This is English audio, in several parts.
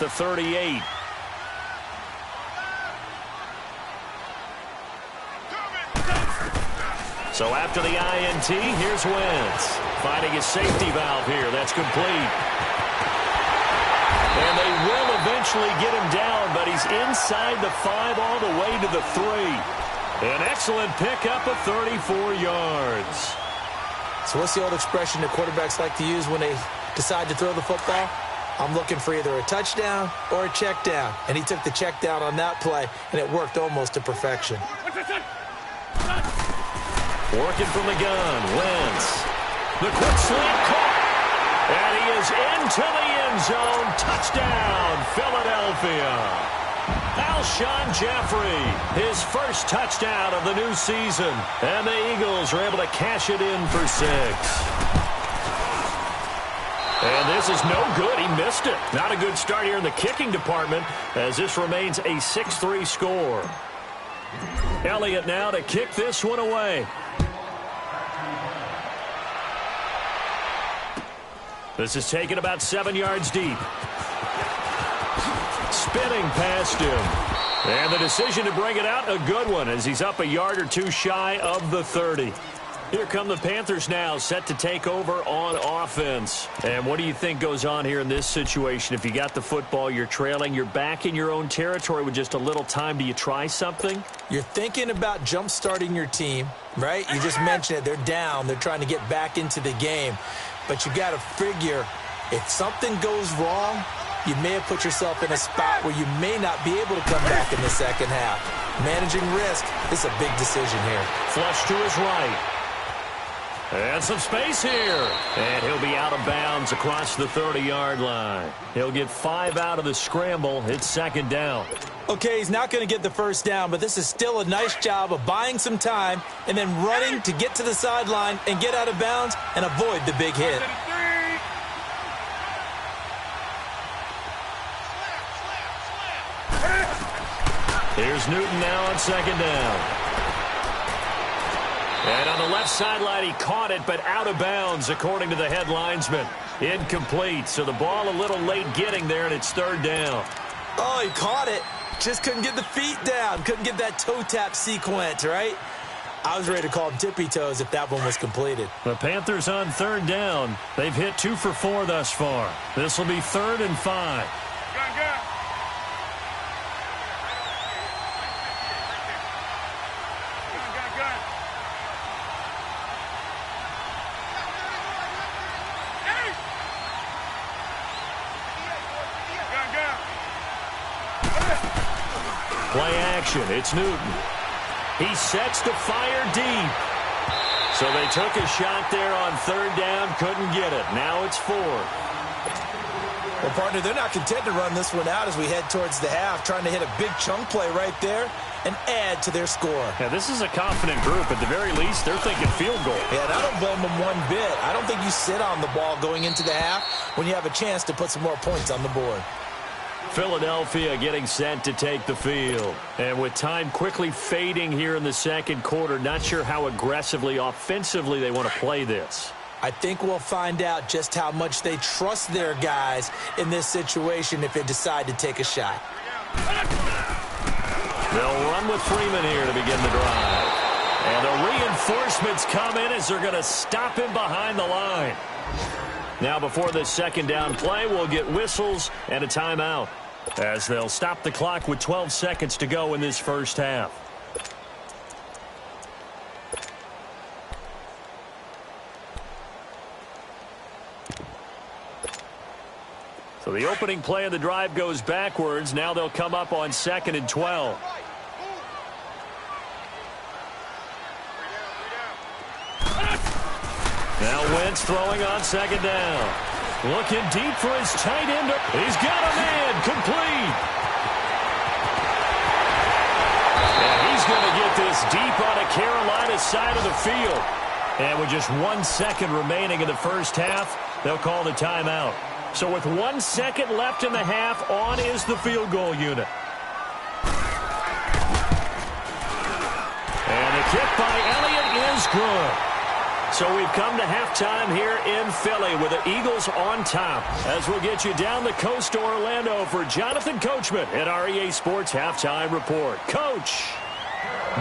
the 38. So after the INT, here's Wentz. Finding his safety valve here. That's complete. And they will eventually get him down, but he's inside the 5 all the way to the 3. An excellent pickup of 34 yards. So what's the old expression that quarterbacks like to use when they decide to throw the football? I'm looking for either a touchdown or a check down. And he took the check down on that play, and it worked almost to perfection. Working from the gun, Wentz. The quick slant caught. And he is into the end zone. Touchdown, Philadelphia. Alshon Jeffrey, his first touchdown of the new season. And the Eagles are able to cash it in for 6. And this is no good. He missed it. Not a good start here in the kicking department as this remains a 6-3 score. Elliott now to kick this one away. This is taken about 7 yards deep. Spinning past him. And the decision to bring it out, a good one, as he's up a yard or two shy of the 30. Here come the Panthers now, set to take over on offense. And what do you think goes on here in this situation? If you got the football, you're trailing, you're back in your own territory with just a little time. Do you try something? You're thinking about jump-starting your team, right? You just mentioned it. They're down. They're trying to get back into the game. But you got to figure, if something goes wrong, you may have put yourself in a spot where you may not be able to come back in the second half. Managing risk is a big decision here. Flush to his right. And some space here. And he'll be out of bounds across the 30-yard line. He'll get 5 out of the scramble. It's second down. Okay, he's not going to get the first down, but this is still a nice job of buying some time and then running to get to the sideline and get out of bounds and avoid the big hit. Here's Newton now on second down. And on the left sideline, he caught it, but out of bounds, according to the head linesman. Incomplete, so the ball a little late getting there, and it's third down. Oh, he caught it. Just couldn't get the feet down. Couldn't get that toe tap sequence, right? I was ready to call him tippy toes if that one was completed. The Panthers on third down. They've hit 2 for 4 thus far. This will be 3rd and 5. Play action. It's Newton. He sets to fire deep. So they took a shot there on third down. Couldn't get it. Now it's 4. Well, partner, they're not content to run this one out as we head towards the half, trying to hit a big chunk play right there and add to their score. Yeah, this is a confident group. At the very least, they're thinking field goal. Yeah, and I don't blame them one bit. I don't think you sit on the ball going into the half when you have a chance to put some more points on the board. Philadelphia getting set to take the field. And with time quickly fading here in the second quarter, not sure how aggressively, offensively they want to play this. I think we'll find out just how much they trust their guys in this situation if they decide to take a shot. They'll run with Freeman here to begin the drive. And the reinforcements come in as they're going to stop him behind the line. Now before this second down play, we'll get whistles and a timeout, as they'll stop the clock with 12 seconds to go in this first half. So the opening play of the drive goes backwards. Now they'll come up on 2nd and 12. Now Wentz throwing on second down. Looking deep for his tight end. He's got a man. Complete. And he's going to get this deep on a Carolina side of the field. And with just 1 second remaining in the first half, they'll call the timeout. So with 1 second left in the half, on is the field goal unit. And the kick by Elliott is good. So we've come to halftime here in Philly with the Eagles on top. As we'll get you down the coast to Orlando for Jonathan Coachman at our EA Sports Halftime Report. Coach,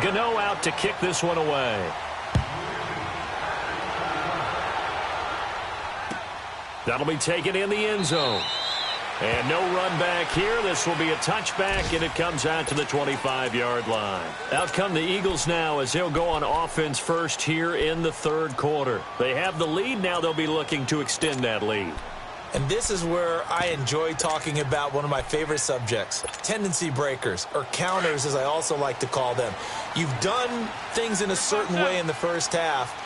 Gano out to kick this one away. That'll be taken in the end zone. And no run back here. This will be a touchback, and it comes out to the 25-yard line. Out come the Eagles now as they'll go on offense first here in the third quarter. They have the lead. Now they'll be looking to extend that lead. And this is where I enjoy talking about one of my favorite subjects, tendency breakers, or counters as I also like to call them. You've done things in a certain way in the first half,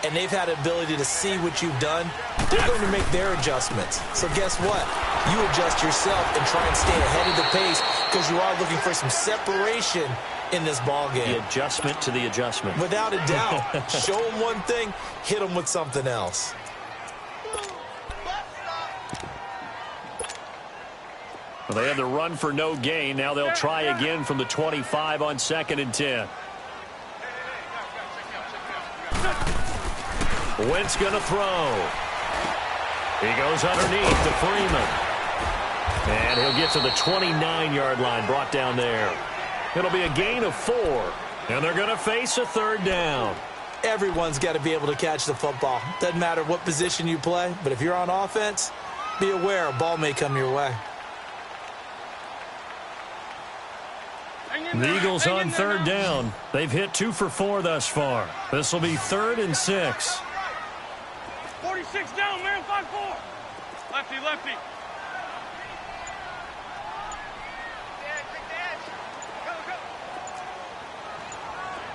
and they've had the ability to see what you've done. They're going to make their adjustments. So guess what? You adjust yourself and try and stay ahead of the pace because you are looking for some separation in this ball game. The adjustment to the adjustment. Without a doubt. Show them one thing, hit them with something else. Well, they had the run for no gain. Now they'll try again from the 25 on 2nd and 10. Wentz going to throw. He goes underneath to Freeman. And he'll get to the 29-yard line, brought down there. It'll be a gain of 4. And they're going to face a third down. Everyone's got to be able to catch the football. Doesn't matter what position you play, but if you're on offense, be aware a ball may come your way. The Eagles on third down. They've hit 2 for 4 thus far. This will be 3rd and 6. 46 down, man, 5-4. Lefty, lefty.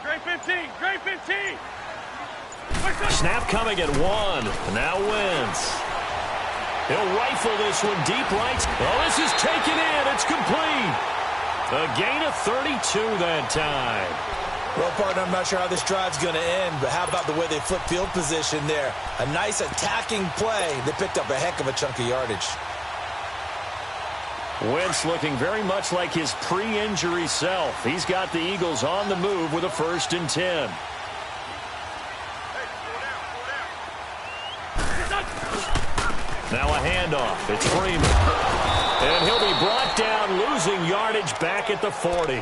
Great 15, great 15. Snap coming at 1. Now Wentz. He'll rifle this one deep right. Oh, this is taken in. It's complete. A gain of 32 that time. Well, partner, I'm not sure how this drive's going to end, but how about the way they flip field position there? A nice attacking play. They picked up a heck of a chunk of yardage. Wentz looking very much like his pre-injury self. He's got the Eagles on the move with a 1st and 10. Now a handoff. It's Freeman. And he'll be brought down, losing yardage back at the 40.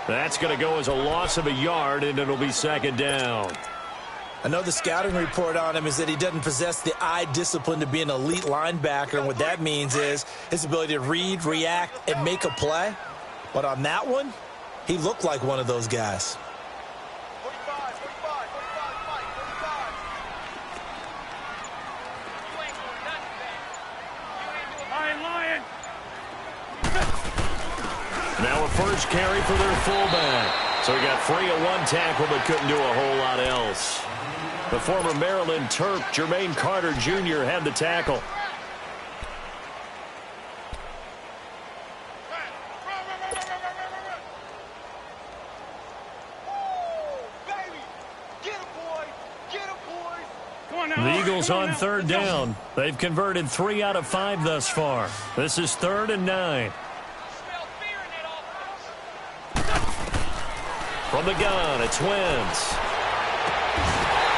That's going to go as a loss of a yard, and it'll be 2nd down. I know the scouting report on him is that he doesn't possess the eye discipline to be an elite linebacker, and what that means is his ability to read, react, and make a play. But on that one, he looked like one of those guys. Now a first carry for their fullback. So he got free of 1 tackle but couldn't do a whole lot else. The former Maryland Terp, Jermaine Carter Jr., had the tackle. The Eagles on third down. They've converted 3 out of 5 thus far. This is 3rd and 9. From the gun, it's Wentz.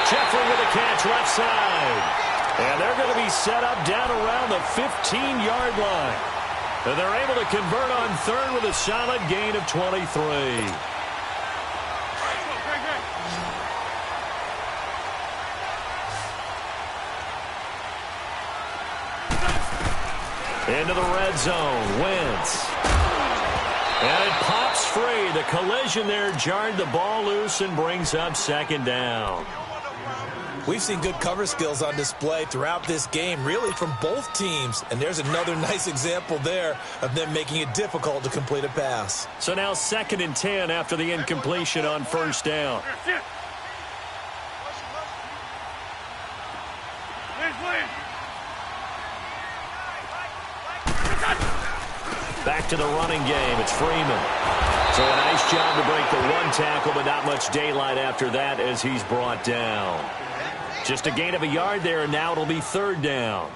Jeffrey with a catch left side. And they're going to be set up down around the 15-yard line. And they're able to convert on 3rd with a solid gain of 23. Into the red zone, Wentz. And it pops free. The collision there jarred the ball loose and brings up 2nd down. We've seen good cover skills on display throughout this game, really from both teams. And there's another nice example there of them making it difficult to complete a pass. So now 2nd and 10 after the incompletion on 1st down. Back to the running game. It's Freeman. So a nice job to break the 1 tackle, but not much daylight after that as he's brought down. Just a gain of a yard there, and now it'll be 3rd down.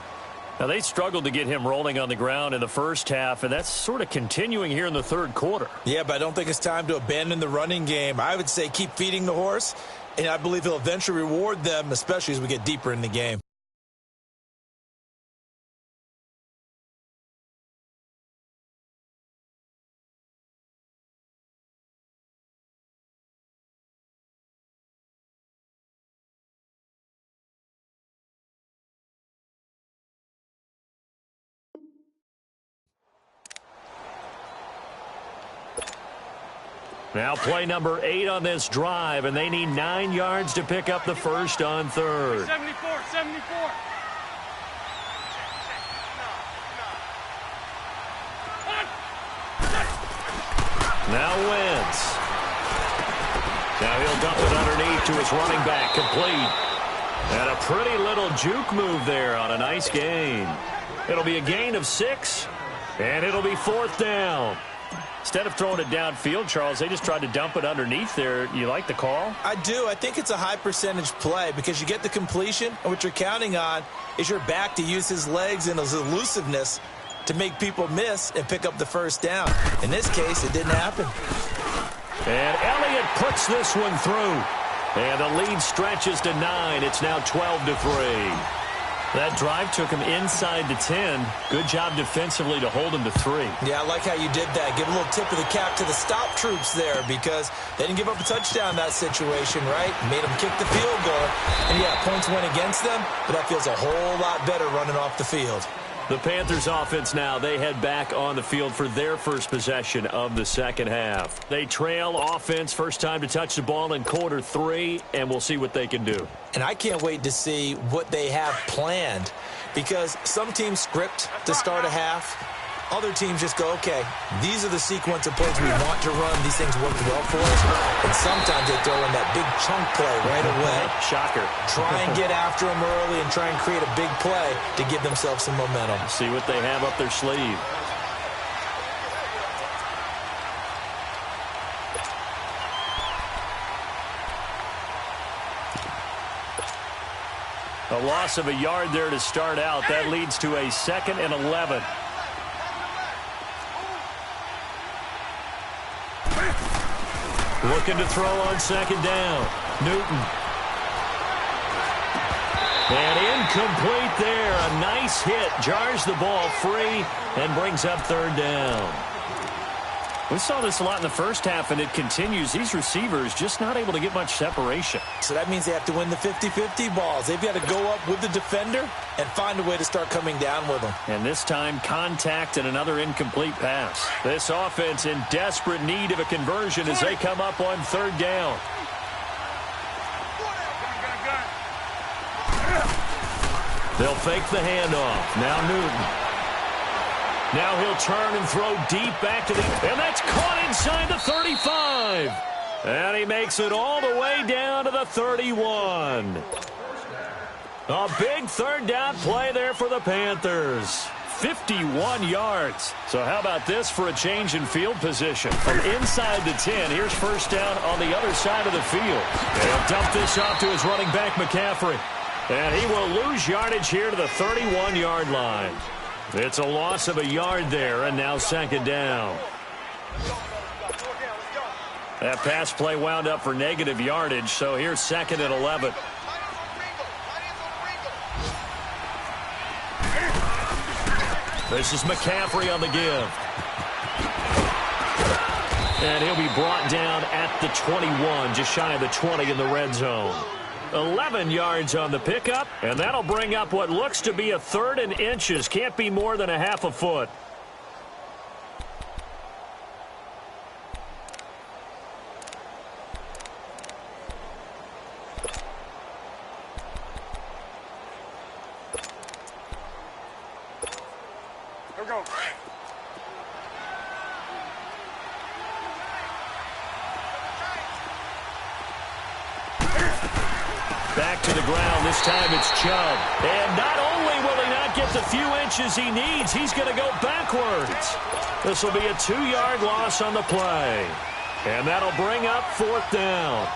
Now, they struggled to get him rolling on the ground in the first half, and that's sort of continuing here in the 3rd quarter. Yeah, but I don't think it's time to abandon the running game. I would say keep feeding the horse And I believe he'll eventually reward them, especially as we get deeper in the game. Now play number 8 on this drive, and they need 9 yards to pick up the first on third. 74, 74. Now Wentz. Now he'll dump it underneath to his running back, complete. And a pretty little juke move there on a nice gain. It'll be a gain of 6, and it'll be 4th down. Instead of throwing it downfield, Charles, they just tried to dump it underneath there. You like the call? I do. I think it's a high percentage play because you get the completion, and what you're counting on is your back to use his legs and his elusiveness to make people miss and pick up the first down. In this case, it didn't happen. And Elliott puts this one through. And the lead stretches to 9. It's now 12-3. That drive took him inside the 10. Good job defensively to hold him to 3. Yeah, I like how you did that. Give a little tip of the cap to the stop troops there because they didn't give up a touchdown in that situation, right? Made them kick the field goal. And, yeah, points went against them, but that feels a whole lot better running off the field. The Panthers offense now, they head back on the field for their first possession of the second half. They trail offense, first time to touch the ball in quarter 3, and we'll see what they can do. And I can't wait to see what they have planned because some teams script to start a half. Other teams just go, okay, these are the sequence of plays we want to run. These things work well for us. And sometimes they throw in that big chunk play right away. Shocker. Try and get after them early and try and create a big play to give themselves some momentum. See what they have up their sleeve. A loss of a yard there to start out. That leads to a 2nd and 11. Looking to throw on 2nd down. Newton. And incomplete there. A nice hit. Jars the ball free and brings up 3rd down. We saw this a lot in the first half, and it continues. These receivers just not able to get much separation. So that means they have to win the 50-50 balls. They've got to go up with the defender and find a way to start coming down with them. And this time, contact and another incomplete pass. This offense in desperate need of a conversion as they come up on 3rd down. They'll fake the handoff. Now Newton. Now he'll turn and throw deep back to the... And that's caught inside the 35. And he makes it all the way down to the 31. A big 3rd down play there for the Panthers. 51 yards. So how about this for a change in field position? From inside the 10, here's 1st down on the other side of the field. And he'll dump this off to his running back, McCaffrey. And he will lose yardage here to the 31-yard line. It's a loss of a yard there, and now 2nd down. That pass play wound up for negative yardage, so here's 2nd and 11. This is McCaffrey on the give. And he'll be brought down at the 21, just shy of the 20 in the red zone. 11 yards on the pickup, and that'll bring up what looks to be a 3rd and inches. Can't be more than a half a foot. Here we go. Back to the ground. This time it's Chubb. And not only will he not get the few inches he needs, he's going to go backwards. This will be a 2-yard loss on the play. And that'll bring up 4th down.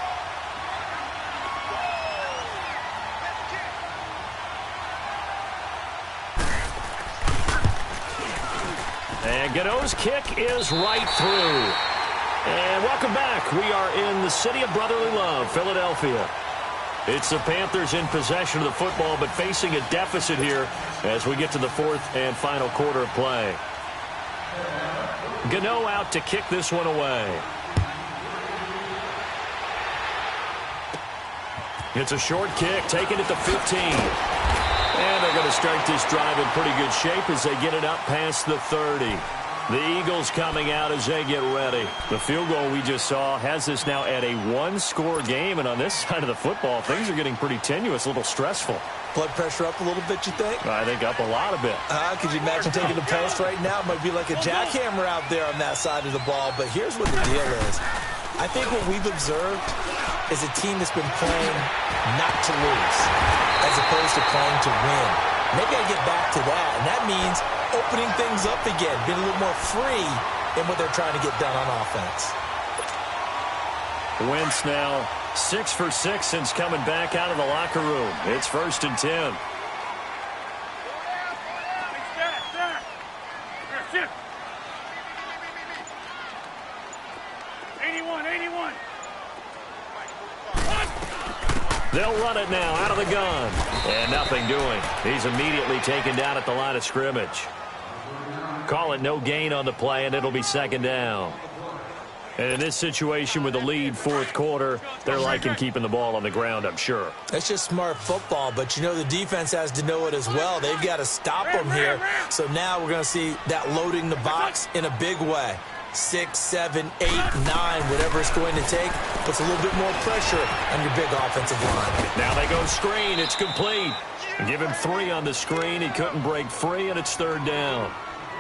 And Gano's kick is right through. And welcome back. We are in the city of brotherly love, Philadelphia. It's the Panthers in possession of the football, but facing a deficit here as we get to the fourth and final quarter of play. Gano out to kick this one away. It's a short kick, taken at the 15. And they're going to start this drive in pretty good shape as they get it up past the 30. The Eagles coming out as they get ready. The field goal we just saw has this now at a one-score game, and on this side of the football, things are getting pretty tenuous, a little stressful. Blood pressure up a little bit, you think? I think up a lot a bit. Could you imagine taking the post right now? It might be like a jackhammer out there on that side of the ball, but here's what the deal is. I think what we've observed is a team that's been playing not to lose as opposed to playing to win. Maybe I get back to that, and that means opening things up again, being a little more free in what they're trying to get done on offense. Wentz now 6 for 6 since coming back out of the locker room. It's 1st and 10. Shift. 81. They'll run it now out of the gun. And nothing doing. He's immediately taken down at the line of scrimmage. Call it no gain on the play, and it'll be 2nd down. And in this situation with the lead fourth quarter, they're liking keeping the ball on the ground, I'm sure. That's just smart football, but you know the defense has to know it as well. They've got to stop them here. So now we're going to see that loading the box in a big way. 6, 7, 8, 9, whatever it's going to take, puts a little bit more pressure on your big offensive line. Now they go screen. It's complete. Give him 3 on the screen. He couldn't break free, and it's 3rd down.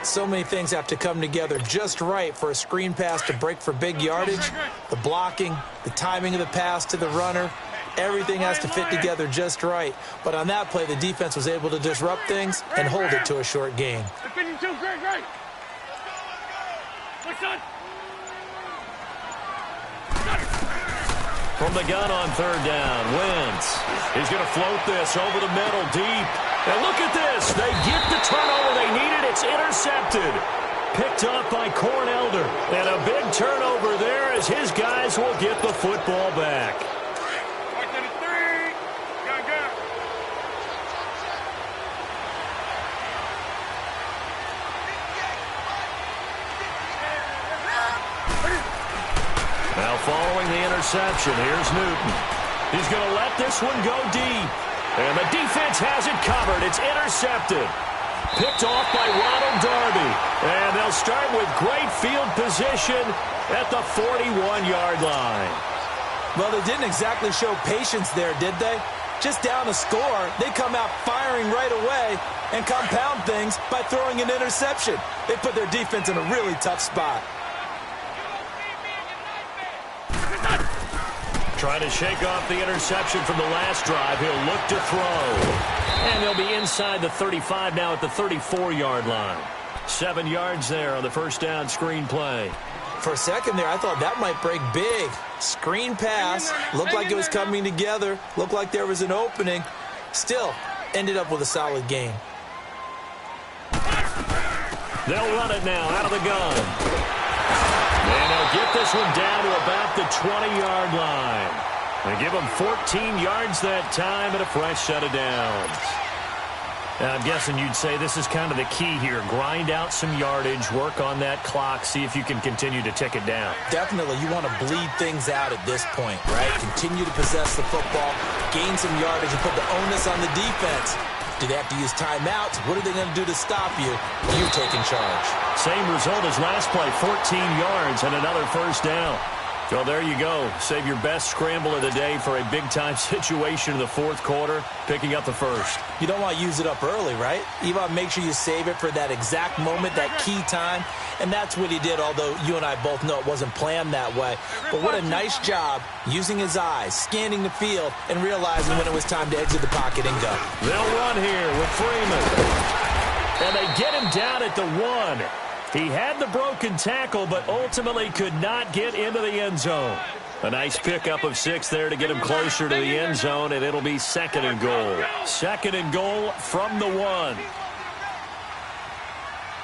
So many things have to come together just right for a screen pass to break for big yardage. The blocking, the timing of the pass to the runner, everything has to fit together just right. But on that play, the defense was able to disrupt things and hold it to a short gain. 52, great. From the gun on 3rd down, Wentz. He's going to float this over the middle, deep. And look at this. They get the turnover they needed. It's intercepted. Picked up by Cornelder. And a big turnover there as his guys will get the football back. Now following the interception, here's Newton. He's going to let this one go deep. And the defense has it covered. It's intercepted. Picked off by Ronald Darby. And they'll start with great field position at the 41-yard line. Well, they didn't exactly show patience there, did they? Just down a score, they come out firing right away and compound things by throwing an interception. They put their defense in a really tough spot. Trying to shake off the interception from the last drive. He'll look to throw. And they'll be inside the 35 now at the 34-yard line. 7 yards there on the first down screen play. For a second there, I thought that might break big. Screen pass. Looked like it was coming together. Looked like there was an opening. Still, ended up with a solid gain. They'll run it now out of the gun. And they'll get this one down to about the 20-yard line. They give them 14 yards that time and a fresh set of downs. Now, I'm guessing you'd say this is kind of the key here. Grind out some yardage, work on that clock, see if you can continue to tick it down. Definitely, you want to bleed things out at this point, right? Continue to possess the football, gain some yardage, and put the onus on the defense. Do they have to use timeouts? What are they going to do to stop you? You taking charge. Same result as last play, 14 yards and another first down. So there you go. Save your best scramble of the day for a big-time situation in the fourth quarter, picking up the first. You don't want to use it up early, right? You want to make sure you save it for that exact moment, that key time. And that's what he did, although you and I both know it wasn't planned that way. But what a nice job using his eyes, scanning the field, and realizing when it was time to exit the pocket and go. They'll run here with Freeman. And they get him down at the 1. He had the broken tackle, but ultimately could not get into the end zone. A nice pickup of 6 there to get him closer to the end zone, and it'll be 2nd and goal. 2nd and goal from the 1.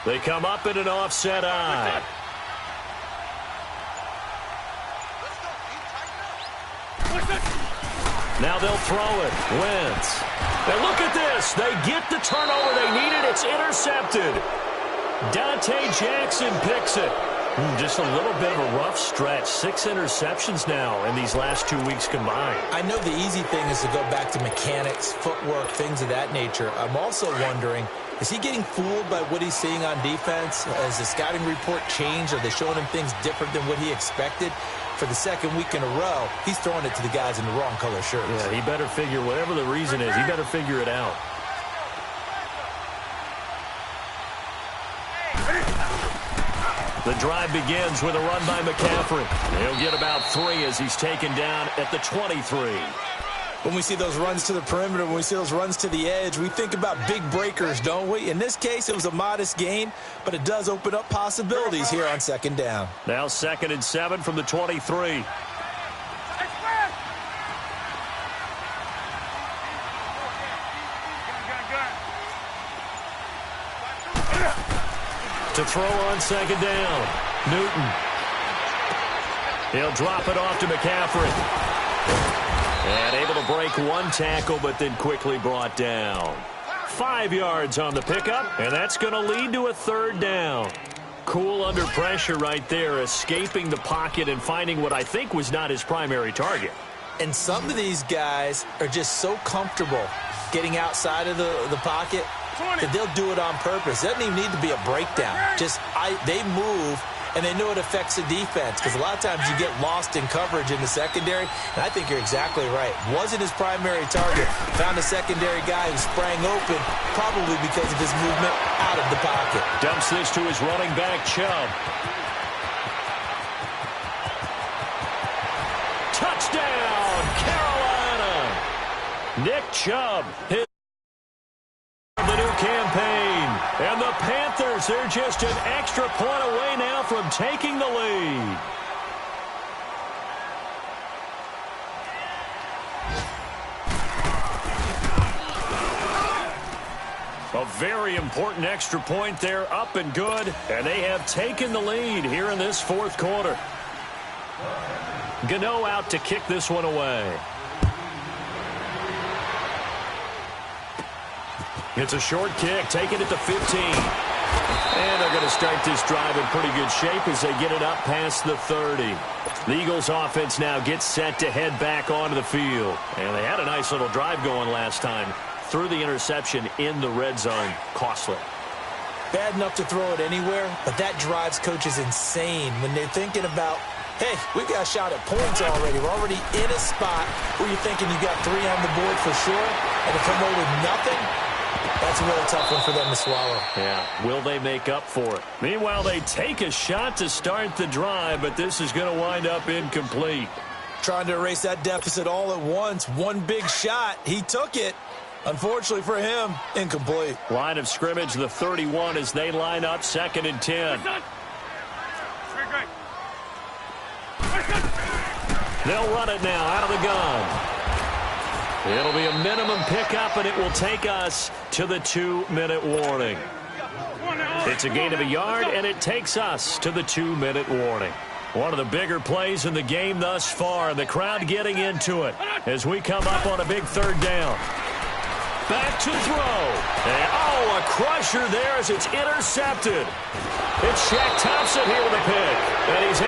They come up in an offset eye. Now they'll throw it. Wentz. And look at this. They get the turnover they needed. It's intercepted. Dante Jackson picks it. Just a little bit of a rough stretch. 6 interceptions now in these last 2 weeks combined. I know the easy thing is to go back to mechanics, footwork, things of that nature. I'm also wondering, is he getting fooled by what he's seeing on defense? Has the scouting report changed? Are they showing him things different than what he expected? For the second week in a row, he's throwing it to the guys in the wrong color shirts. Yeah, he better figure, whatever the reason is, he better figure it out. The drive begins with a run by McCaffrey. He'll get about 3 as he's taken down at the 23. When we see those runs to the perimeter, when we see those runs to the edge, we think about big breakers, don't we? In this case, it was a modest gain, but it does open up possibilities here on second down. Now 2nd and 7 from the 23. To throw on second down, Newton. He'll drop it off to McCaffrey. And able to break 1 tackle, but then quickly brought down. 5 yards on the pickup, and that's going to lead to a 3rd down. Cool under pressure right there, escaping the pocket and finding what I think was not his primary target. And some of these guys are just so comfortable getting outside of the pocket that they'll do it on purpose. It doesn't even need to be a breakdown. They move, and they know it affects the defense, because a lot of times you get lost in coverage in the secondary, and I think you're exactly right. Wasn't his primary target. Found a secondary guy who sprang open, probably because of his movement out of the pocket. Dumps this to his running back, Chubb. Touchdown, Carolina! Nick Chubb hit the new campaign. And the Panthers, they're just an extra point away now from taking the lead. A very important extra point there, up and good. And they have taken the lead here in this 4th quarter. Gano out to kick this one away. It's a short kick, taking it to 15. And they're going to start this drive in pretty good shape as they get it up past the 30. The Eagles offense now gets set to head back onto the field. And they had a nice little drive going last time. Threw the interception in the red zone. Costly. Bad enough to throw it anywhere, but that drives coaches insane when they're thinking about, hey, we got a shot at points already. We're already in a spot where you're thinking you got 3 on the board for sure, and to come away with nothing, that's a really tough one for them to swallow. Yeah, will they make up for it? Meanwhile, they take a shot to start the drive, but this is going to wind up incomplete. Trying to erase that deficit all at once. One big shot. He took it. Unfortunately for him, incomplete. Line of scrimmage, the 31, as they line up 2nd and 10. They'll run it now out of the gun. It'll be a minimum pickup, and it will take us to the 2-minute warning. It's a gain of a yard, and it takes us to the 2-minute warning. One of the bigger plays in the game thus far, and the crowd getting into it as we come up on a big 3rd down. Back to throw. And, a crusher there as it's intercepted. It's Shaq Thompson here with a pick. And he's